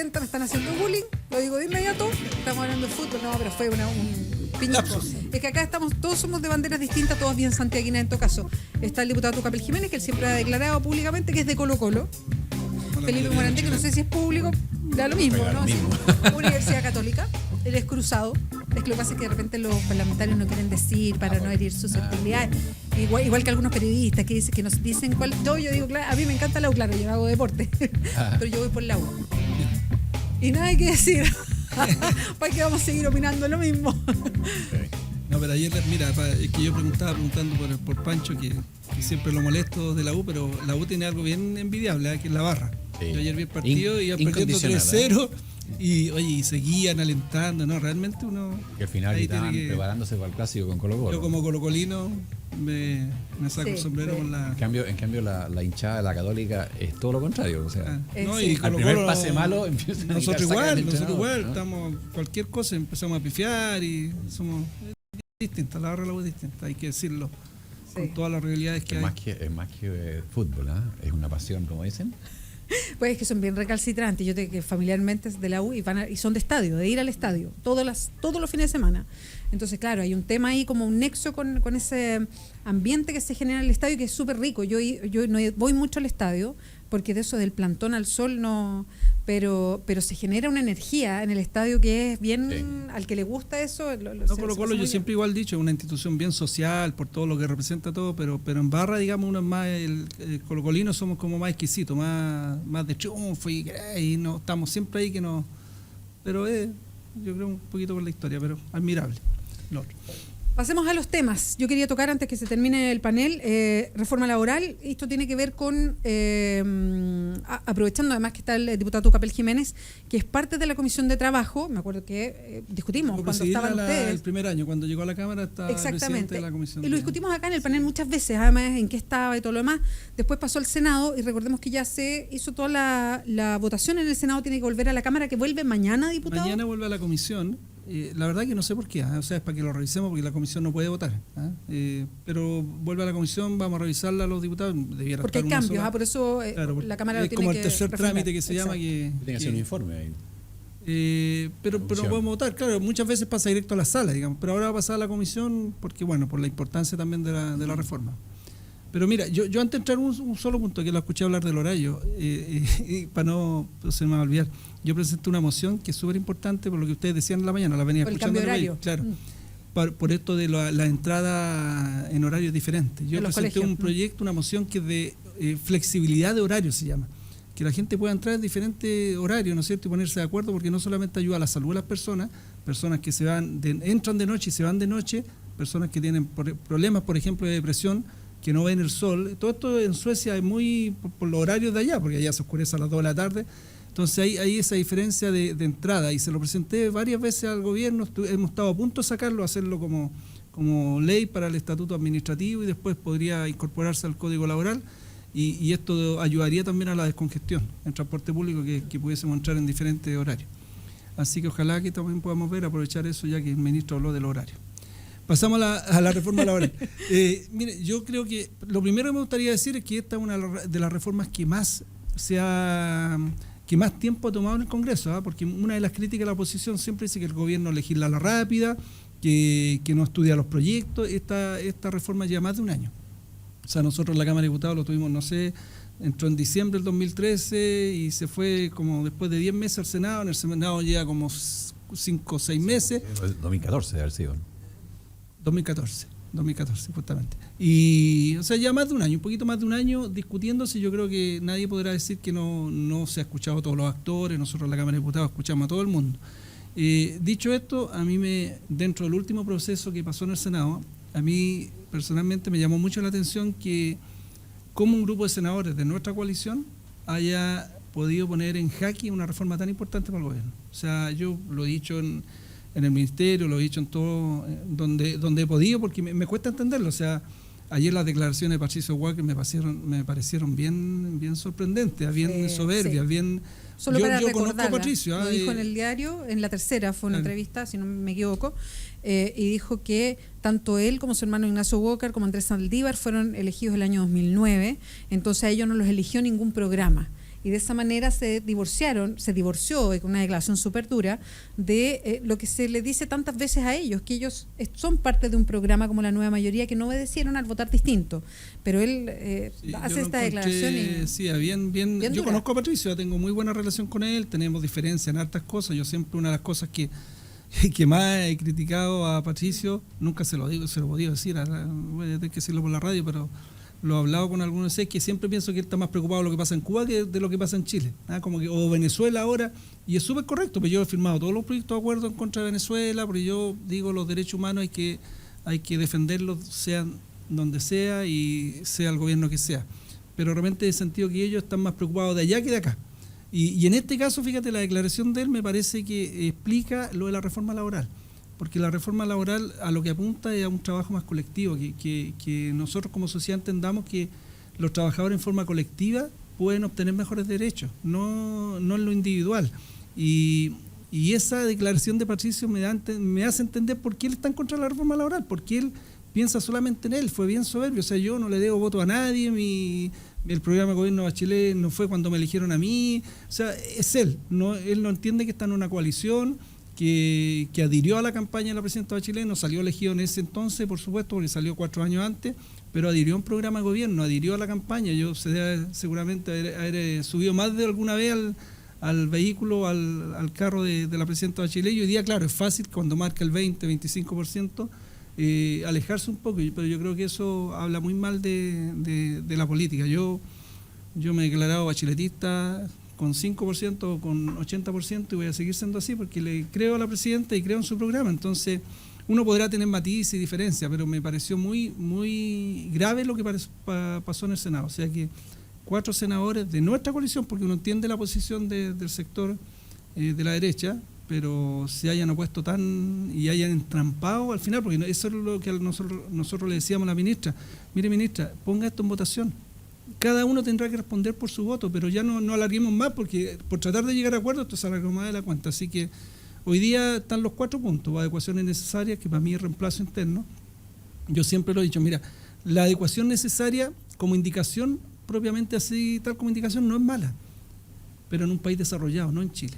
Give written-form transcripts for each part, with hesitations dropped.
cuenta, me están haciendo bullying, lo digo de inmediato, estamos hablando de fútbol, no, pero fue un piñazo. Es que acá estamos, todos somos de banderas distintas, todos bien santiaguinas en todo caso. Está el diputado Tucapel Jiménez, que él siempre ha declarado públicamente que es de Colo-Colo. Felipe Morandé, que no sé si es público, da lo mismo, ¿no? Sí. Universidad Católica, él es cruzado. Es que lo que pasa es que de repente los parlamentarios no quieren decir para no herir susceptibilidades. Igual que algunos periodistas que nos dicen cuál. Yo digo, claro, a mí me encanta la U, claro, yo hago deporte, pero yo voy por la U. Y nada hay que decir. ¿Para qué vamos a seguir opinando lo mismo? No, pero ayer, mira, es que yo preguntando por Pancho, que siempre lo molesto de la U, pero la U tiene algo bien envidiable, que es la barra. Sí. Yo ayer vi el partido y iban perdiendo 3-0 y seguían alentando, ¿no? Realmente uno... Que al final estaban preparándose para el clásico con Colo-Colo. Yo como colocolino me saco el sombrero con la... En cambio la hinchada de la Católica es todo lo contrario, o sea... no, y al primer pase malo empiezan nosotros igual, ¿no? Estamos cualquier cosa, empezamos a pifiar y somos... distinta, la barra de la U es distinta, hay que decirlo, con todas las realidades que hay. Es más que fútbol, ¿eh? Es una pasión, como dicen. Pues es que son bien recalcitrantes. Yo tengo que familiarmente es de la U y son de estadio, de ir al estadio, todos los fines de semana. Entonces, claro, hay un tema ahí como un nexo con ese ambiente que se genera en el estadio que es súper rico. Yo no voy mucho al estadio porque de eso del plantón al sol no... Pero se genera una energía en el estadio que es bien... Sí. Al que le gusta eso... Colo-Colo yo siempre igual dicho, es una institución bien social por todo lo que representa todo, pero en barra, digamos, uno es más... El colocolino somos como más exquisitos, más de triunfo y no estamos siempre ahí que no... Pero yo creo un poquito por la historia, pero admirable. Lo otro. Pasemos a los temas. Yo quería tocar antes que se termine el panel, reforma laboral. Esto tiene que ver con, aprovechando además que está el diputado Tucapel Jiménez, que es parte de la Comisión de Trabajo. Me acuerdo que discutimos cuando estaban ustedes. El primer año, cuando llegó a la Cámara, estaba el presidente de la Comisión. Y lo discutimos acá en el panel muchas veces, además en qué estaba y todo lo demás. Después pasó al Senado y recordemos que ya se hizo toda la votación en el Senado, tiene que volver a la Cámara, que vuelve mañana, diputado. Mañana vuelve a la Comisión. La verdad que no sé por qué, o sea, es para que lo revisemos porque la comisión no puede votar, pero vuelve a la comisión, vamos a revisarla a los diputados. Porque hay cambios, por eso claro, la Cámara lo tiene que... Es como el tercer trámite que se llama que... Tiene que hacer un informe ahí. Pero no podemos votar, claro, muchas veces pasa directo a la sala, digamos, pero ahora va a pasar a la comisión porque, bueno, por la importancia también de la reforma. Pero mira, yo antes de entrar un solo punto, que lo escuché hablar del horario, para no se me va a olvidar, yo presenté una moción que es súper importante por lo que ustedes decían en la mañana, la venía por escuchando. El cambio de horario. Claro, por esto de la entrada en horarios diferentes. Yo presenté un proyecto, una moción que es de flexibilidad de horario se llama, que la gente pueda entrar en diferentes horarios, ¿no es cierto?, y ponerse de acuerdo, porque no solamente ayuda a la salud de las personas que entran de noche y se van de noche, personas que tienen problemas, por ejemplo, de depresión, que no ven el sol. Todo esto en Suecia es muy por los horarios de allá, porque allá se oscurece a las 2 de la tarde. Entonces hay esa diferencia de entrada y se lo presenté varias veces al gobierno. Hemos estado a punto de sacarlo, hacerlo como ley para el estatuto administrativo y después podría incorporarse al código laboral y esto ayudaría también a la descongestión en transporte público, que pudiésemos entrar en diferentes horarios. Así que ojalá que también podamos aprovechar eso, ya que el ministro habló del horario. Pasamos a la reforma laboral. Mire, yo creo que lo primero que me gustaría decir es que esta es una de las reformas que más tiempo ha tomado en el Congreso, porque una de las críticas de la oposición siempre dice que el gobierno legisla a la rápida, que no estudia los proyectos. Esta reforma lleva más de un año. O sea, nosotros en la Cámara de Diputados lo tuvimos, no sé, entró en diciembre del 2013 y se fue como después de 10 meses al Senado. En el Senado lleva como 5 o 6 meses. 2014 debe haber sido. 2014, justamente. Y, o sea, ya más de un año, un poquito más de un año discutiéndose. Yo creo que nadie podrá decir que no se ha escuchado a todos los actores. Nosotros en la Cámara de Diputados escuchamos a todo el mundo. Dicho esto, a mí dentro del último proceso que pasó en el Senado, a mí personalmente me llamó mucho la atención que como un grupo de senadores de nuestra coalición haya podido poner en jaque una reforma tan importante para el gobierno. O sea, yo lo he dicho en el ministerio, lo he dicho en todo, donde he podido, porque me cuesta entenderlo. O sea, ayer las declaraciones de Patricio Walker me parecieron bien sorprendentes, bien soberbias, bien... Solo para yo conozco a Patricio. Lo dijo en el diario, en la tercera, fue una entrevista, si no me equivoco, y dijo que tanto él como su hermano Ignacio Walker, como Andrés Saldívar, fueron elegidos el año 2009, entonces a ellos no los eligió ningún programa. y de esa manera se divorció con una declaración súper dura de lo que se le dice tantas veces a ellos, que ellos son parte de un programa como la Nueva Mayoría que no obedecieron al votar distinto, pero él hace esta declaración bien yo dura. Conozco a Patricio, tengo muy buena relación con él, tenemos diferencias en hartas cosas. Yo siempre, una de las cosas que más he criticado a Patricio, nunca se lo podía decir, voy a tener que decirlo por la radio, pero lo he hablado con algunos, es que siempre pienso que él está más preocupado de lo que pasa en Cuba que de lo que pasa en Chile, como que, o Venezuela ahora, y es súper correcto, pero yo he firmado todos los proyectos de acuerdo en contra de Venezuela, porque yo digo, los derechos humanos hay que defenderlos, sean donde sea y sea el gobierno que sea, pero realmente he sentido que ellos están más preocupados de allá que de acá. Y en este caso, fíjate, la declaración de él me parece que explica lo de la reforma laboral, porque la reforma laboral a lo que apunta es a un trabajo más colectivo, que nosotros como sociedad entendamos que los trabajadores en forma colectiva pueden obtener mejores derechos, no en lo individual. Y esa declaración de Patricio me hace entender por qué él está en contra de la reforma laboral, porque él piensa solamente en él, fue bien soberbio, o sea, yo no le debo voto a nadie, el programa de gobierno de Bachelet no fue cuando me eligieron a mí, o sea, es él no entiende que está en una coalición que adhirió a la campaña de la presidenta Bachelet, no salió elegido en ese entonces, por supuesto, porque salió 4 años antes, pero adhirió a un programa de gobierno, adhirió a la campaña. Yo seguramente haber subido más de alguna vez al vehículo, al carro de la presidenta Bachelet, y hoy día, claro, es fácil cuando marca el 20-25%, alejarse un poco, pero yo creo que eso habla muy mal de la política. Yo me he declarado bacheletista con 5% o con 80% y voy a seguir siendo así porque le creo a la presidenta y creo en su programa. Entonces, uno podrá tener matices y diferencias, pero me pareció muy, muy grave lo que pasó en el Senado. O sea que 4 senadores de nuestra coalición, porque uno entiende la posición del sector de la derecha, pero se hayan opuesto y hayan entrampado al final, porque eso es lo que nosotros le decíamos a la ministra. Mire, ministra, ponga esto en votación. Cada uno tendrá que responder por su voto, pero ya no alarguemos más, porque por tratar de llegar a acuerdo esto se alargó más de la cuenta. Así que hoy día están los 4 puntos, adecuaciones necesarias, que para mí es reemplazo interno. Yo siempre lo he dicho, mira, la adecuación necesaria como indicación, propiamente así, tal como indicación, no es mala, pero en un país desarrollado, no en Chile.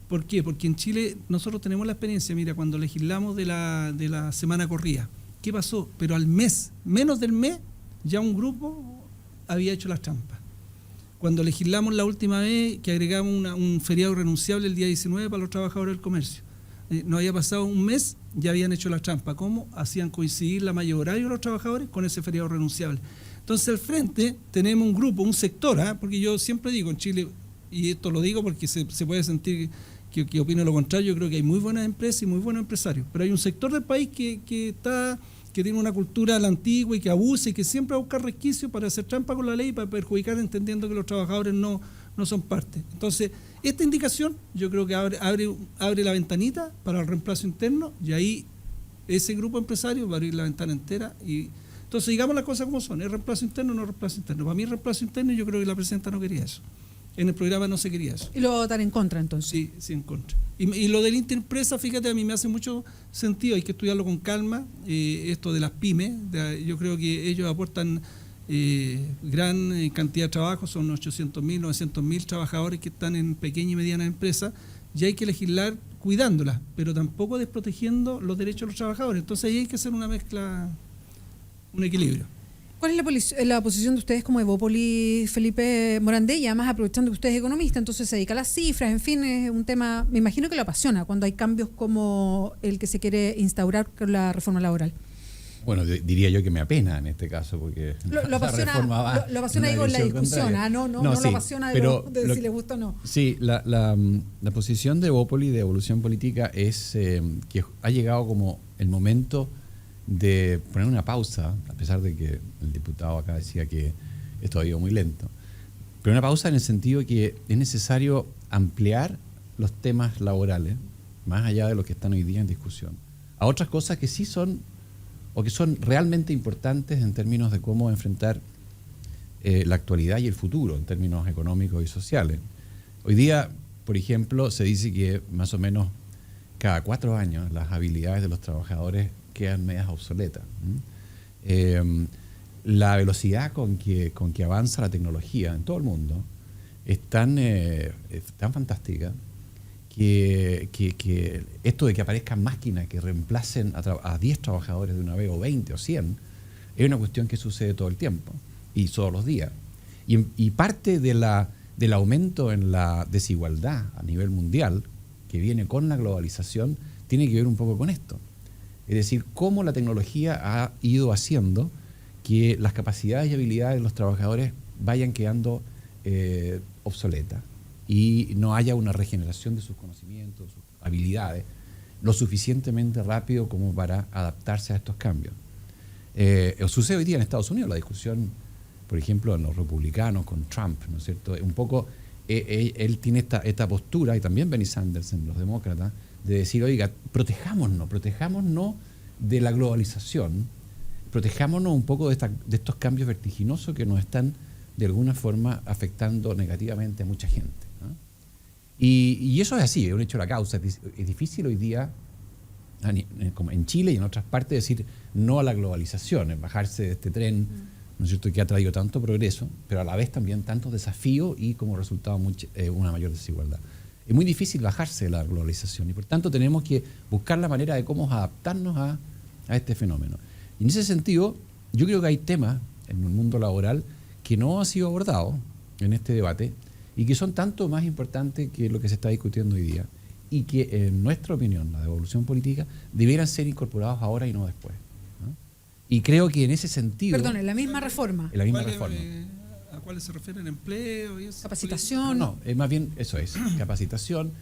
¿Por qué? Porque en Chile nosotros tenemos la experiencia, mira, cuando legislamos de la semana corrida, ¿qué pasó? Pero al mes, menos del mes, ya un grupo había hecho las trampas. Cuando legislamos la última vez, que agregamos un feriado renunciable el día 19 para los trabajadores del comercio, no había pasado un mes, ya habían hecho las trampas. ¿Cómo? Hacían coincidir la mayor horario de los trabajadores con ese feriado renunciable. Entonces, al frente tenemos un grupo, un sector, porque yo siempre digo en Chile, y esto lo digo porque se puede sentir que opino lo contrario, yo creo que hay muy buenas empresas y muy buenos empresarios, pero hay un sector del país que tiene una cultura a la antigua y que abusa y que siempre va a buscar resquicios para hacer trampa con la ley y para perjudicar, entendiendo que los trabajadores no son parte. Entonces, esta indicación yo creo que abre la ventanita para el reemplazo interno, y ahí ese grupo empresario va a abrir la ventana entera. Y entonces, digamos las cosas como son, ¿es reemplazo interno o no reemplazo interno? Para mí es reemplazo interno, y yo creo que la presidenta no quería eso. En el programa no se quería eso. ¿Y lo va a votar en contra entonces? Sí, en contra. Y lo del interempresa, fíjate, a mí me hace mucho sentido, hay que estudiarlo con calma, esto de las pymes, yo creo que ellos aportan gran cantidad de trabajo, son 800.000, 900.000 trabajadores que están en pequeñas y medianas empresas, y hay que legislar cuidándolas, pero tampoco desprotegiendo los derechos de los trabajadores. Entonces ahí hay que hacer una mezcla, un equilibrio. ¿Cuál es la posición de ustedes como Evópolis, Felipe Morandé? Y además, aprovechando que usted es economista, entonces se dedica a las cifras, en fin, es un tema, me imagino que lo apasiona cuando hay cambios como el que se quiere instaurar con la reforma laboral. Bueno, diría yo que me apena en este caso, porque lo apasiona digo en la discusión, no lo apasiona de si le gusta o no. Sí, la posición de Evópolis, de Evolución Política, es que ha llegado como el momento de poner una pausa, a pesar de que el diputado acá decía que esto ha ido muy lento, pero una pausa en el sentido de que es necesario ampliar los temas laborales, más allá de lo que están hoy día en discusión, a otras cosas que sí son, o que son realmente importantes en términos de cómo enfrentar la actualidad y el futuro, en términos económicos y sociales. Hoy día, por ejemplo, se dice que más o menos cada 4 años las habilidades de los trabajadores quedan medias obsoletas. La velocidad con que avanza la tecnología en todo el mundo es tan fantástica que esto de que aparezcan máquinas que reemplacen a 10 trabajadores de una vez, o 20 o 100, es una cuestión que sucede todo el tiempo y todos los días. Y parte del aumento en la desigualdad a nivel mundial que viene con la globalización tiene que ver un poco con esto. Es decir, cómo la tecnología ha ido haciendo que las capacidades y habilidades de los trabajadores vayan quedando obsoletas y no haya una regeneración de sus conocimientos, sus habilidades, lo suficientemente rápido como para adaptarse a estos cambios. Sucede hoy día en Estados Unidos la discusión, por ejemplo, en los republicanos con Trump, ¿no es cierto? Un poco él tiene esta postura, y también Bernie Sanders en los demócratas, de decir, oiga, protejámonos de la globalización, protejámonos un poco de estos cambios vertiginosos que nos están de alguna forma afectando negativamente a mucha gente, ¿no? Y eso es así, es un hecho de la causa. Es difícil hoy día, como en Chile y en otras partes, decir no a la globalización, es bajarse de este tren, ¿no es cierto?, que ha traído tanto progreso, pero a la vez también tantos desafíos y como resultado una mayor desigualdad. Es muy difícil bajarse de la globalización y por tanto tenemos que buscar la manera de cómo adaptarnos a este fenómeno. Y en ese sentido, yo creo que hay temas en el mundo laboral que no han sido abordados en este debate y que son tanto más importantes que lo que se está discutiendo hoy día y que, en nuestra opinión, la de evolución política, debieran ser incorporados ahora y no después, ¿no? Y creo que en ese sentido... Perdón, en la misma reforma. En la misma reforma. ¿A cuáles se refieren? ¿Empleo y eso? Capacitación. No, es más bien eso es, capacitación.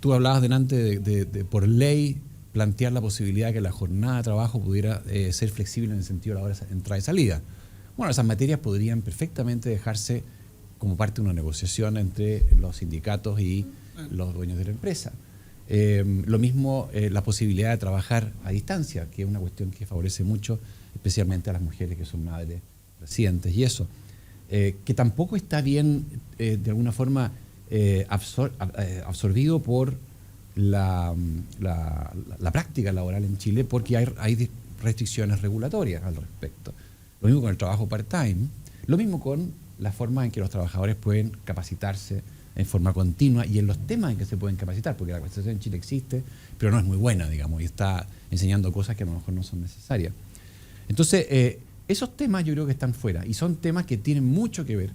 Tú hablabas delante de por ley plantear la posibilidad de que la jornada de trabajo pudiera ser flexible en el sentido de la hora de entrada y salida. Bueno, esas materias podrían perfectamente dejarse como parte de una negociación entre los sindicatos y los dueños de la empresa. Lo mismo la posibilidad de trabajar a distancia, que es una cuestión que favorece mucho, especialmente a las mujeres que son madres recientes y eso. Que tampoco está bien, de alguna forma, absorbido por la práctica laboral en Chile, porque hay restricciones regulatorias al respecto. Lo mismo con el trabajo part-time, lo mismo con la forma en que los trabajadores pueden capacitarse en forma continua y en los temas en que se pueden capacitar, porque la capacitación en Chile existe, pero no es muy buena, digamos, y está enseñando cosas que a lo mejor no son necesarias. Entonces, esos temas yo creo que están fuera y son temas que tienen mucho que ver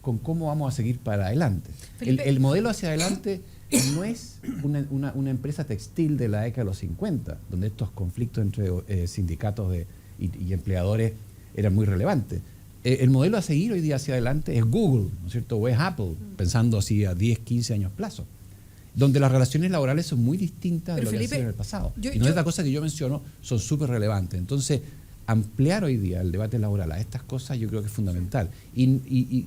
con cómo vamos a seguir para adelante. El modelo hacia adelante no es una empresa textil de la década de los 50, donde estos conflictos entre sindicatos y empleadores eran muy relevantes. El modelo a seguir hoy día hacia adelante es Google, ¿no es cierto? O es Apple, pensando así a 10, 15 años plazo, donde las relaciones laborales son muy distintas de lo que han sido en el pasado. Y no es la cosa que yo menciono, son súper relevantes. Entonces, ampliar hoy día el debate laboral a estas cosas yo creo que es fundamental. Y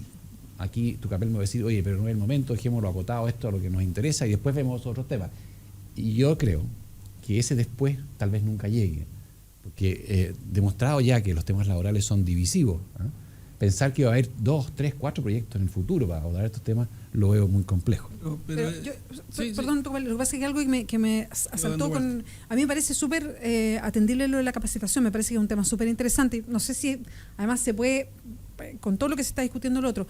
aquí Tucapel me va a decir, oye, pero no es el momento, dejémoslo acotado esto a lo que nos interesa y después vemos otros temas. Y yo creo que ese después tal vez nunca llegue, porque demostrado ya que los temas laborales son divisivos, ¿eh? Pensar que va a haber 2, 3, 4 proyectos en el futuro para abordar estos temas lo veo muy complejo. Perdón, lo que pasa es que algo que me asaltó con... A mí me parece súper atendible lo de la capacitación, me parece que es un tema súper interesante. No sé si además se puede, con todo lo que se está discutiendo el otro,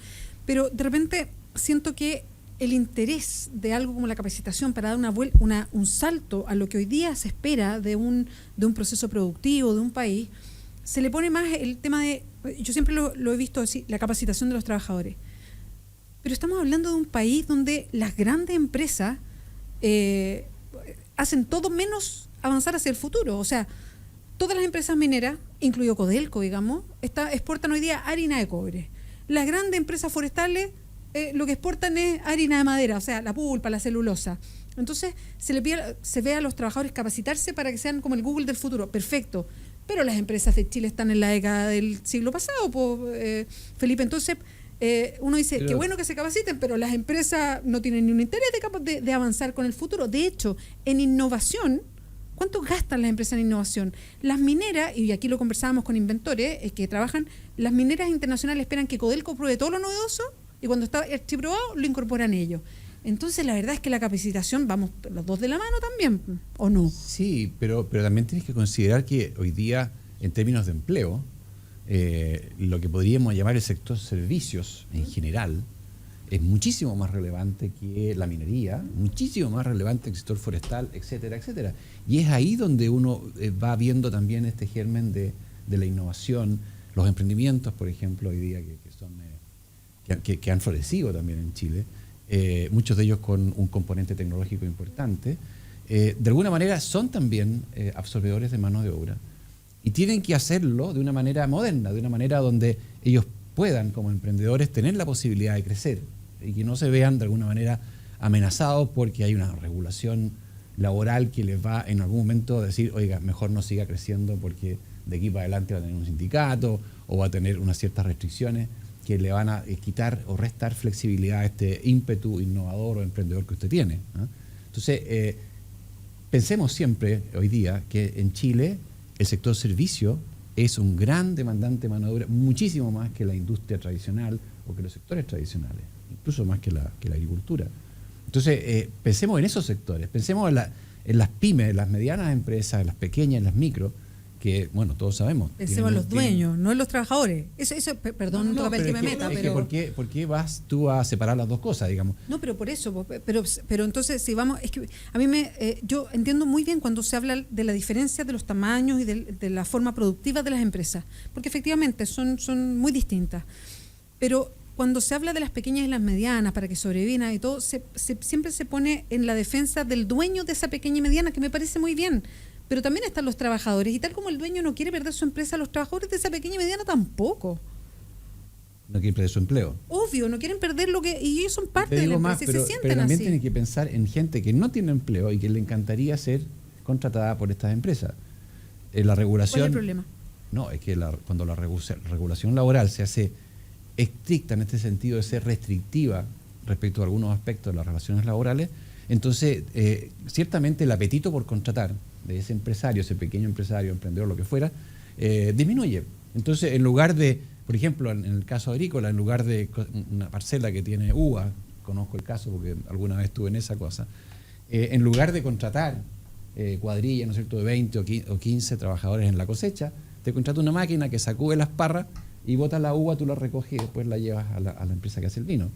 pero de repente siento que el interés de algo como la capacitación para dar un salto a lo que hoy día se espera de un proceso productivo, de un país, se le pone más el tema de... Yo siempre lo he visto así, la capacitación de los trabajadores. Pero estamos hablando de un país donde las grandes empresas hacen todo menos avanzar hacia el futuro. O sea, todas las empresas mineras, incluido Codelco, digamos, exportan hoy día harina de cobre. Las grandes empresas forestales lo que exportan es harina de madera, o sea, la pulpa, la celulosa. Entonces, se ve a los trabajadores capacitarse para que sean como el Google del futuro. Perfecto. Pero las empresas de Chile están en la década del siglo pasado, Felipe. Entonces, uno dice, qué bueno que se capaciten, pero las empresas no tienen ni un interés de avanzar con el futuro. De hecho, en innovación, ¿cuánto gastan las empresas en innovación? Las mineras, y aquí lo conversábamos con inventores que trabajan, las mineras internacionales esperan que Codelco pruebe todo lo novedoso y cuando está archiprobado lo incorporan ellos. Entonces, la verdad es que la capacitación, vamos los dos de la mano también, ¿o no? Sí, pero también tienes que considerar que hoy día, en términos de empleo, lo que podríamos llamar el sector servicios en general, es muchísimo más relevante que la minería, muchísimo más relevante que el sector forestal, etcétera, etcétera. Y es ahí donde uno va viendo también este germen de la innovación, los emprendimientos, por ejemplo, hoy día que han florecido también en Chile, muchos de ellos con un componente tecnológico importante, de alguna manera son también absorbedores de mano de obra. Y tienen que hacerlo de una manera moderna, de una manera donde ellos puedan, como emprendedores, tener la posibilidad de crecer y que no se vean de alguna manera amenazados porque hay una regulación laboral que les va en algún momento a decir, oiga, mejor no siga creciendo porque de aquí para adelante va a tener un sindicato o va a tener unas ciertas restricciones que le van a quitar o restar flexibilidad a este ímpetu innovador o emprendedor que usted tiene, ¿no? Entonces, pensemos siempre hoy día que en Chile el sector servicio es un gran demandante de mano de obra, muchísimo más que la industria tradicional o que los sectores tradicionales, incluso más que la agricultura. Entonces, pensemos en esos sectores, pensemos en las pymes, las medianas empresas, las pequeñas, en las micro, que, bueno, todos sabemos. Pensemos en los dueños, no en los trabajadores. Eso perdón, no, papel que me meta, pero... ¿Por qué vas tú a separar las dos cosas, digamos? No, pero por eso, pero entonces, si vamos, es que a mí yo entiendo muy bien cuando se habla de la diferencia de los tamaños y de la forma productiva de las empresas, porque efectivamente son muy distintas. Pero cuando se habla de las pequeñas y las medianas para que sobrevivan y todo, siempre se pone en la defensa del dueño de esa pequeña y mediana, que me parece muy bien. Pero también están los trabajadores, y tal como el dueño no quiere perder su empresa, los trabajadores de esa pequeña y mediana tampoco. No quieren perder su empleo. Obvio, no quieren perder lo que... Y ellos son parte de la empresa y se sienten pero también así. tienen que pensar en gente que no tiene empleo y que le encantaría ser contratada por estas empresas. La regulación... ¿Cuál es el problema? No, es que cuando la regulación laboral se hace estricta en este sentido de ser restrictiva respecto a algunos aspectos de las relaciones laborales, entonces ciertamente el apetito por contratar de ese empresario, ese pequeño empresario, emprendedor, lo que fuera, disminuye. Entonces, en lugar de, por ejemplo, en el caso agrícola, en lugar de una parcela que tiene uva, conozco el caso porque alguna vez estuve en esa cosa, en lugar de contratar cuadrillas, ¿no es cierto?, de 20 o 15 trabajadores en la cosecha, te contrata una máquina que sacude las parras y bota la uva, tú la recoges y después la llevas a la empresa que hace el vino.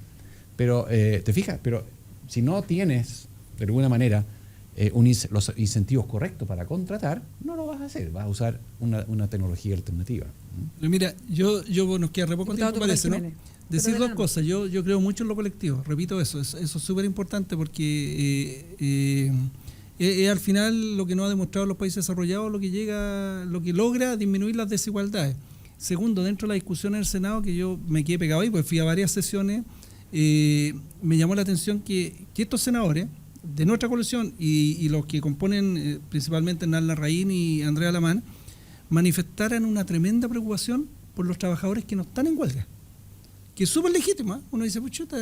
Pero, ¿te fijas? Pero si no tienes, de alguna manera, los incentivos correctos para contratar, no lo vas a hacer, vas a usar una tecnología alternativa. Mira, yo nos queda re poco tiempo, parece, ¿no? Decir dos cosas, yo creo mucho en lo colectivo, repito eso es súper importante porque al final lo que nos ha demostrado los países desarrollados, lo que logra disminuir las desigualdades. Segundo, dentro de la discusión en el Senado, que yo me quedé pegado ahí, pues fui a varias sesiones, me llamó la atención que estos senadores de nuestra coalición y los que componen principalmente Hernán Larraín y Andrea Alamán, manifestaran una tremenda preocupación por los trabajadores que no están en huelga, que es súper legítima. Uno dice, puchuta,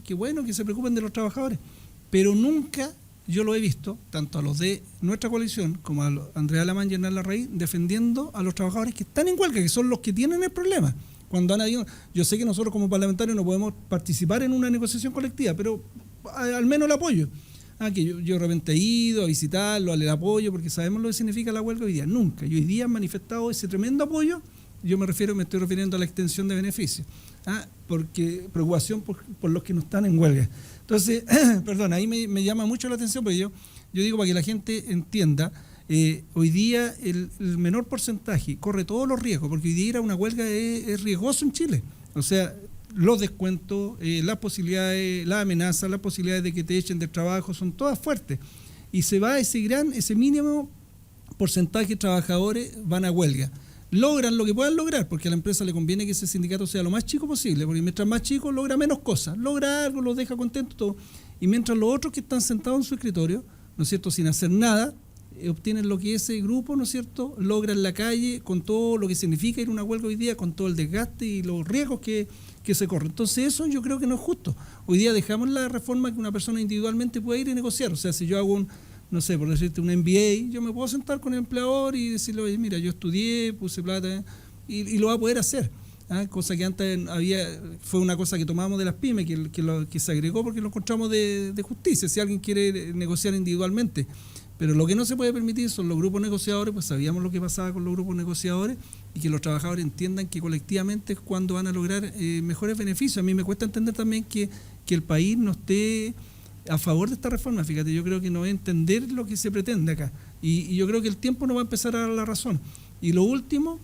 qué bueno que se preocupen de los trabajadores, pero nunca yo lo he visto, tanto a los de nuestra coalición como a Andrea Alamán y Hernán Larraín, defendiendo a los trabajadores que están en huelga, que son los que tienen el problema. Cuando han habido, yo sé que nosotros como parlamentarios no podemos participar en una negociación colectiva, pero al menos el apoyo. Que yo de repente he ido a visitarlo, al apoyo, porque sabemos lo que significa la huelga hoy día. Nunca. Y hoy día han manifestado ese tremendo apoyo. Me estoy refiriendo a la extensión de beneficios. Porque preocupación por los que no están en huelga. Entonces, perdón, ahí me llama mucho la atención, porque yo digo para que la gente entienda, hoy día el menor porcentaje corre todos los riesgos, porque hoy día ir a una huelga es riesgoso en Chile. O sea, los descuentos, las posibilidades, las amenazas, las posibilidades de que te echen del trabajo son todas fuertes. Y se va ese mínimo porcentaje de trabajadores van a huelga. Logran lo que puedan lograr, porque a la empresa le conviene que ese sindicato sea lo más chico posible, porque mientras más chico logra menos cosas, logra algo, los deja contentos, todo. Y mientras los otros que están sentados en su escritorio, ¿no es cierto?, sin hacer nada, obtienen lo que ese grupo, ¿no es cierto?, logra en la calle, con todo lo que significa ir a una huelga hoy día, con todo el desgaste y los riesgos que se corren. Entonces eso yo creo que no es justo. Hoy día dejamos la reforma que una persona individualmente puede ir y negociar. O sea, si yo hago no sé, por decirte un MBA, yo me puedo sentar con el empleador y decirle, oye, mira, yo estudié, puse plata, y lo va a poder hacer. Cosa que antes fue una cosa que tomamos de las pymes, que se agregó porque lo encontramos de justicia, si alguien quiere negociar individualmente. Pero lo que no se puede permitir son los grupos negociadores, pues sabíamos lo que pasaba con los grupos negociadores, y que los trabajadores entiendan que colectivamente es cuando van a lograr mejores beneficios. A mí me cuesta entender también que el país no esté a favor de esta reforma. Fíjate, yo creo que no es entender lo que se pretende acá. Y yo creo que el tiempo nos va a empezar a dar la razón. Y lo último,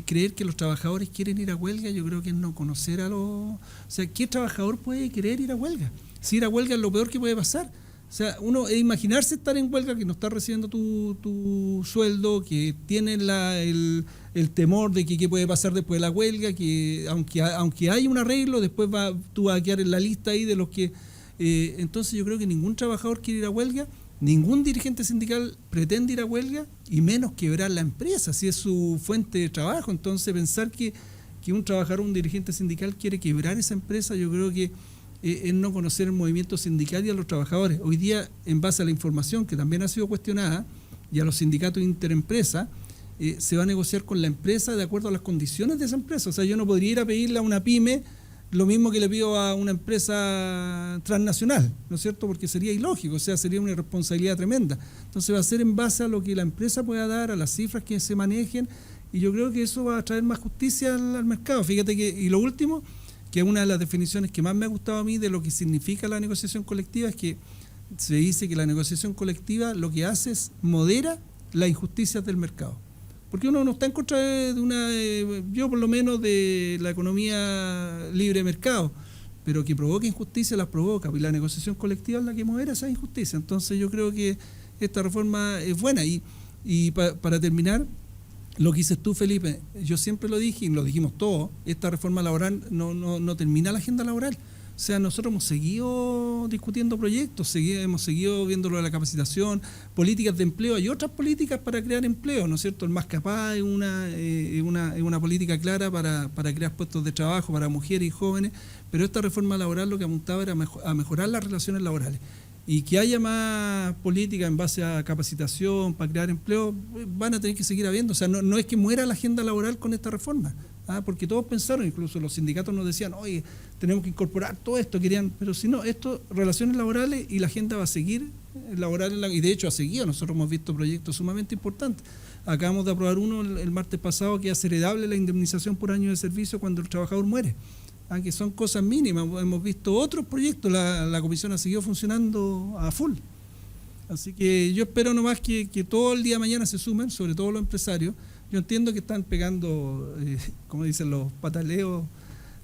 creer que los trabajadores quieren ir a huelga, yo creo que es no conocer a los... O sea, ¿qué trabajador puede querer ir a huelga? Si ir a huelga es lo peor que puede pasar. O sea, uno es imaginarse estar en huelga, que no está recibiendo tu sueldo, que tiene el temor de que qué puede pasar después de la huelga, que aunque hay un arreglo, después tú vas a quedar en la lista ahí de los que... entonces yo creo que ningún trabajador quiere ir a huelga, ningún dirigente sindical pretende ir a huelga, y menos quebrar la empresa, si es su fuente de trabajo. Entonces pensar que un trabajador, un dirigente sindical quiere quebrar esa empresa, yo creo que es no conocer el movimiento sindical y a los trabajadores. Hoy día, en base a la información que también ha sido cuestionada, y a los sindicatos interempresa, se va a negociar con la empresa de acuerdo a las condiciones de esa empresa. O sea, yo no podría ir a pedirle a una pyme lo mismo que le pido a una empresa transnacional, ¿no es cierto? Porque sería ilógico, o sea, sería una irresponsabilidad tremenda. Entonces va a ser en base a lo que la empresa pueda dar, a las cifras que se manejen, y yo creo que eso va a traer más justicia al mercado. Fíjate que, y lo último, que una de las definiciones que más me ha gustado a mí de lo que significa la negociación colectiva, es que se dice que la negociación colectiva lo que hace es modera las injusticias del mercado. Porque uno no está en contra de una, yo por lo menos, de la economía libre de mercado, pero que provoca injusticias las provoca, y la negociación colectiva es la que modera esa injusticia. Entonces yo creo que esta reforma es buena. Y para terminar, lo que dices tú, Felipe, yo siempre lo dije y lo dijimos todos, esta reforma laboral no termina la agenda laboral. O sea, nosotros hemos seguido discutiendo proyectos, hemos seguido viendo lo de la capacitación, políticas de empleo. Hay otras políticas para crear empleo, ¿no es cierto? El Más Capaz es una política clara para crear puestos de trabajo para mujeres y jóvenes, pero esta reforma laboral lo que apuntaba era a mejorar las relaciones laborales. Y que haya más política en base a capacitación para crear empleo, van a tener que seguir habiendo. O sea, no es que muera la agenda laboral con esta reforma, porque todos pensaron, incluso los sindicatos nos decían, oye, tenemos que incorporar todo esto, querían, pero si no, esto, relaciones laborales, y la agenda va a seguir laboral, y de hecho ha seguido. Nosotros hemos visto proyectos sumamente importantes. Acabamos de aprobar uno el martes pasado que hace heredable la indemnización por año de servicio cuando el trabajador muere. Que son cosas mínimas. Hemos visto otros proyectos, la comisión ha seguido funcionando a full. Así que yo espero nomás que todo el día de mañana se sumen, sobre todo los empresarios. Yo entiendo que están pegando, como dicen, los pataleos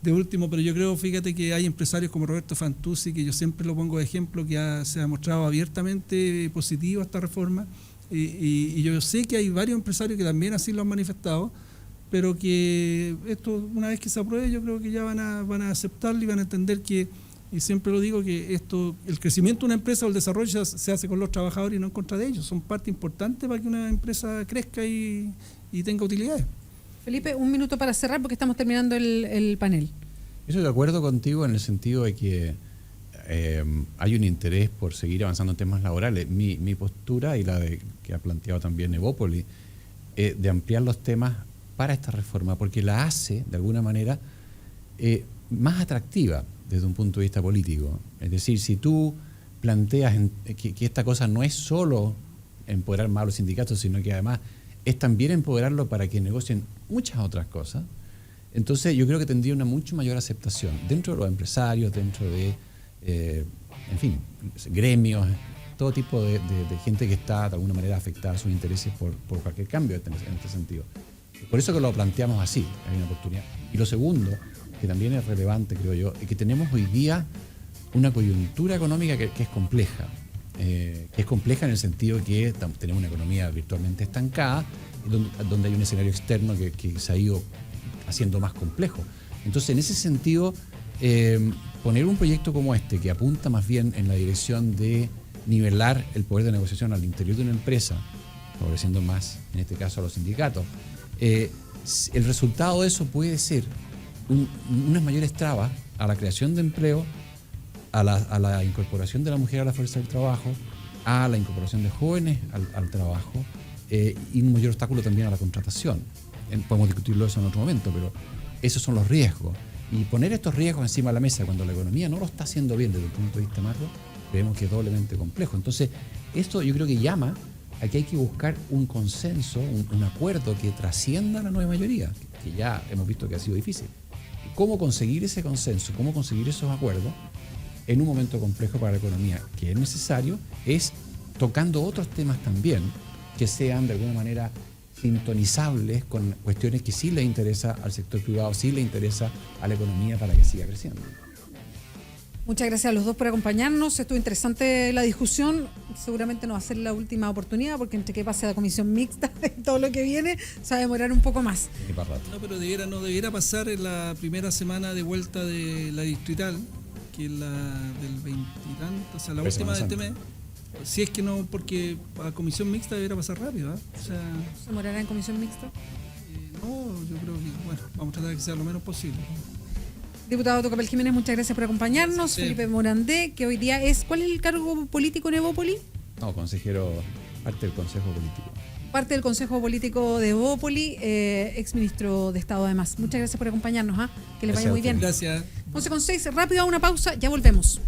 de último, pero yo creo, fíjate que hay empresarios como Roberto Fantuzzi, que yo siempre lo pongo de ejemplo, que se ha mostrado abiertamente positivo a esta reforma, y yo sé que hay varios empresarios que también así lo han manifestado, pero que esto, una vez que se apruebe, yo creo que ya van a aceptarlo y van a entender que, y siempre lo digo, que el crecimiento de una empresa o el desarrollo se hace con los trabajadores y no en contra de ellos. Son parte importante para que una empresa crezca y tenga utilidades. Felipe, un minuto para cerrar porque estamos terminando el panel. Estoy de acuerdo contigo en el sentido de que hay un interés por seguir avanzando en temas laborales. Mi postura, y la que ha planteado también Evópoli, de ampliar los temas para esta reforma, porque la hace, de alguna manera, más atractiva desde un punto de vista político. Es decir, si tú planteas que esta cosa no es solo empoderar más a los sindicatos, sino que además es también empoderarlo para que negocien muchas otras cosas, entonces yo creo que tendría una mucho mayor aceptación dentro de los empresarios, dentro de, en fin, gremios, todo tipo de gente que está de alguna manera afectada a sus intereses por cualquier cambio en este sentido. Por eso que lo planteamos así, hay una oportunidad. Y lo segundo, que también es relevante, creo yo, es que tenemos hoy día una coyuntura económica que es compleja. Que es compleja en el sentido que tenemos una economía virtualmente estancada, donde hay un escenario externo que se ha ido haciendo más complejo. Entonces, en ese sentido, poner un proyecto como este, que apunta más bien en la dirección de nivelar el poder de negociación al interior de una empresa, favoreciendo más, en este caso, a los sindicatos, el resultado de eso puede ser unas mayores trabas a la creación de empleo, a la incorporación de la mujer a la fuerza del trabajo, a la incorporación de jóvenes al trabajo, y un mayor obstáculo también a la contratación. Podemos discutirlo eso en otro momento, pero esos son los riesgos. Y poner estos riesgos encima de la mesa cuando la economía no lo está haciendo bien desde el punto de vista macro, creemos que es doblemente complejo. Entonces, esto yo creo que llama aquí hay que buscar un consenso, un acuerdo que trascienda la nueva mayoría, que ya hemos visto que ha sido difícil. ¿Cómo conseguir ese consenso? ¿Cómo conseguir esos acuerdos en un momento complejo para la economía? Que es necesario, es tocando otros temas también que sean de alguna manera sintonizables con cuestiones que sí le interesa al sector privado, sí le interesa a la economía para que siga creciendo. Muchas gracias a los dos por acompañarnos. Estuvo interesante la discusión. Seguramente no va a ser la última oportunidad porque entre que pase la comisión mixta y todo lo que viene se va a demorar un poco más. No, pero debiera pasar en la primera semana de vuelta de la distrital, que es la del 20 y tanto, o sea, la última de este mes. Si es que no, porque a comisión mixta debiera pasar rápido, ¿eh? O sea, ¿se demorará en comisión mixta? No, yo creo que, bueno, vamos a tratar de que sea lo menos posible. Diputado Tucapel Jiménez, muchas gracias por acompañarnos. Sí. Felipe Morandé, que hoy día es... ¿Cuál es el cargo político en Evópoli? No, consejero, parte del Consejo Político. Parte del Consejo Político de Evópoli, exministro de Estado además. Muchas gracias por acompañarnos, que les vaya muy bien. Gracias. 11:06, rápido a una pausa, ya volvemos.